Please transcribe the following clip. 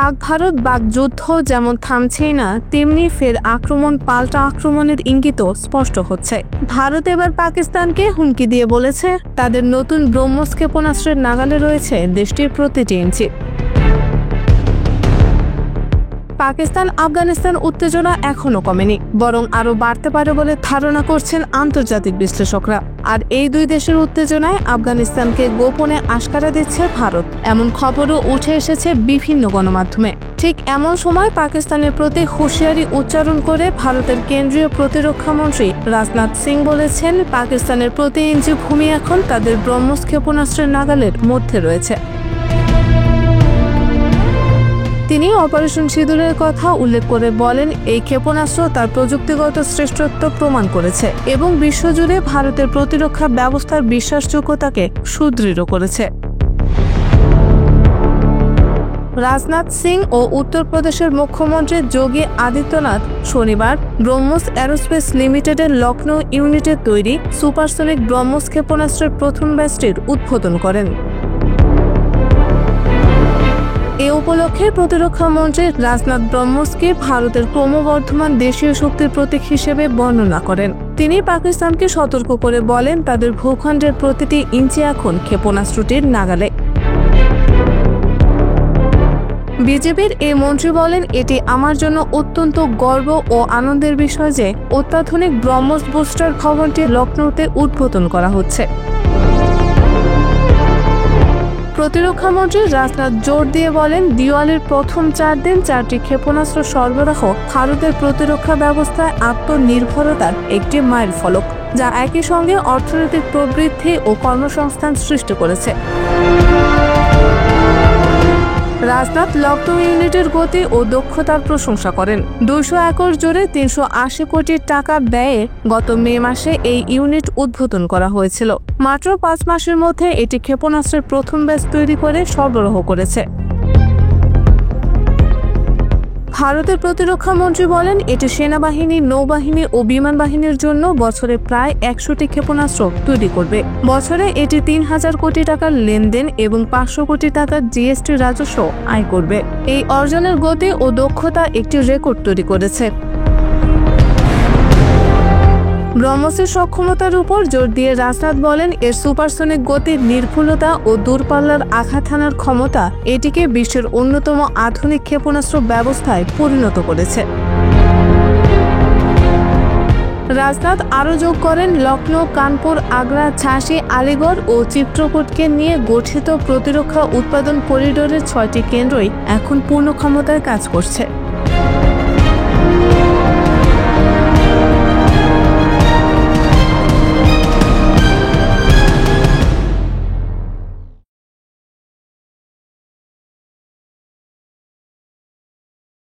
পাক ভারত বাগযুদ্ধ যেমন থামছেই না, তেমনি ফের আক্রমণ পাল্টা আক্রমণের ইঙ্গিতও স্পষ্ট হচ্ছে। ভারত এবার পাকিস্তানকে হুমকি দিয়ে বলেছে তাদের নতুন ব্রহ্মস ক্ষেপণাস্ত্রের নাগালে রয়েছে দেশটির প্রতিটি ইঞ্চি। পাকিস্তান আফগানিস্তান উত্তেজনা এখনো কমেনি, বরং আরো বাড়তে পারে বলে ধারণা করছেন আন্তর্জাতিক বিশ্লেষকরা। আর এই দুই দেশের উত্তেজনায় আফগানিস্তানকে গোপনে আশকারা দিচ্ছে ভারত, এমন খবরও উঠে এসেছে বিভিন্ন গণমাধ্যমে। ঠিক এমন সময় পাকিস্তানের প্রতি হুঁশিয়ারি উচ্চারণ করে ভারতের কেন্দ্রীয় প্রতিরক্ষা মন্ত্রী রাজনাথ সিং বলেছেন, পাকিস্তানের প্রতি ইঞ্চি ভূমি এখন তাদের ব্রহ্মস ক্ষেপণাস্ত্রের নাগালের মধ্যে রয়েছে। তিনি অপারেশন সিঁদুরের কথা উল্লেখ করে বলেন, এই ক্ষেপণাস্ত্র তার প্রযুক্তিগত শ্রেষ্ঠত্ব প্রমাণ করেছে এবং বিশ্বজুড়ে ভারতের প্রতিরক্ষা ব্যবস্থার বিশ্বাসযোগ্যতাকে সুদৃঢ় করেছে। রাজনাথ সিং ও উত্তরপ্রদেশের মুখ্যমন্ত্রী যোগী আদিত্যনাথ শনিবার ব্রহ্মস এরোস্পেস লিমিটেডের লখনৌ ইউনিটের তৈরি সুপারসনিক ব্রহ্মস ক্ষেপণাস্ত্রের প্রথম ব্যাচটির উদ্বোধন করেন। এ উপলক্ষে প্রতিরক্ষা মন্ত্রী রাজনাথ ব্রহ্মসকে ভারতের ক্রমবর্ধমান দেশীয় শক্তির প্রতীক হিসেবে বর্ণনা করেন। তিনি পাকিস্তানকে সতর্ক করে বলেন, তাদের ভূখণ্ডের প্রতিটি ইঞ্চি এখন ক্ষেপণাস্ত্রটির নাগালে। বিজেপির এই মন্ত্রী বলেন, এটি আমার জন্য অত্যন্ত গর্ব ও আনন্দের বিষয় যে অত্যাধুনিক ব্রহ্মস বুস্টার ভবনটি লখনৌতে উদ্বোধন করা হচ্ছে। প্রতিরক্ষা মন্ত্রী রাজনাথ জোর দিয়ে বলেন, দিওয়ালির প্রথম 4 দিন 4টি ক্ষেপণাস্ত্র সরবরাহ ভারতের প্রতিরক্ষা ব্যবস্থায় আত্মনির্ভরতার একটি মাইল ফলক, যা একই সঙ্গে অর্থনৈতিক প্রবৃদ্ধি ও কর্মসংস্থান সৃষ্টি করেছে। রাজনাথ লখনৌ ইউনিটের গতি ও দক্ষতার প্রশংসা করেন। 200 একর জুড়ে 380 কোটি টাকা ব্যয়ে গত মে মাসে এই ইউনিট উদ্বোধন করা হয়েছিল। মাত্র 5 মাসের মধ্যে এটি ক্ষেপণাস্ত্রের প্রথম ব্যাচ তৈরি করে সরবরাহ করেছে। ভারতের প্রতিরক্ষা মন্ত্রী বলেন, এটি সেনাবাহিনী, নৌবাহিনী ও বিমান বাহিনীর জন্য বছরে প্রায় 100টি ক্ষেপণাস্ত্র তৈরি করবে। বছরে এটি 3000 কোটি টাকার লেনদেন এবং 500 কোটি টাকার জিএসটি রাজস্ব আয় করবে। এই অর্জনের গতি ও দক্ষতা একটি রেকর্ড তৈরি করেছে। ব্রহ্মসের সক্ষমতার উপর জোর দিয়ে রাজনাথ বলেন, এর সুপারসনিক গতির নির্ভুলতা ও দূরপাল্লার আঘাত হানার ক্ষমতা এটিকে বিশ্বের অন্যতম আধুনিক ক্ষেপণাস্ত্র ব্যবস্থায় পরিণত করেছে। রাজনাথ আরও যোগ করেন, লখনৌ, কানপুর, আগ্রা, ঝাঁসি, আলিগড় ও চিত্রকূটকে নিয়ে গঠিত প্রতিরক্ষা উৎপাদন করিডোরের 6টি কেন্দ্রই এখন পূর্ণ ক্ষমতায় কাজ করছে।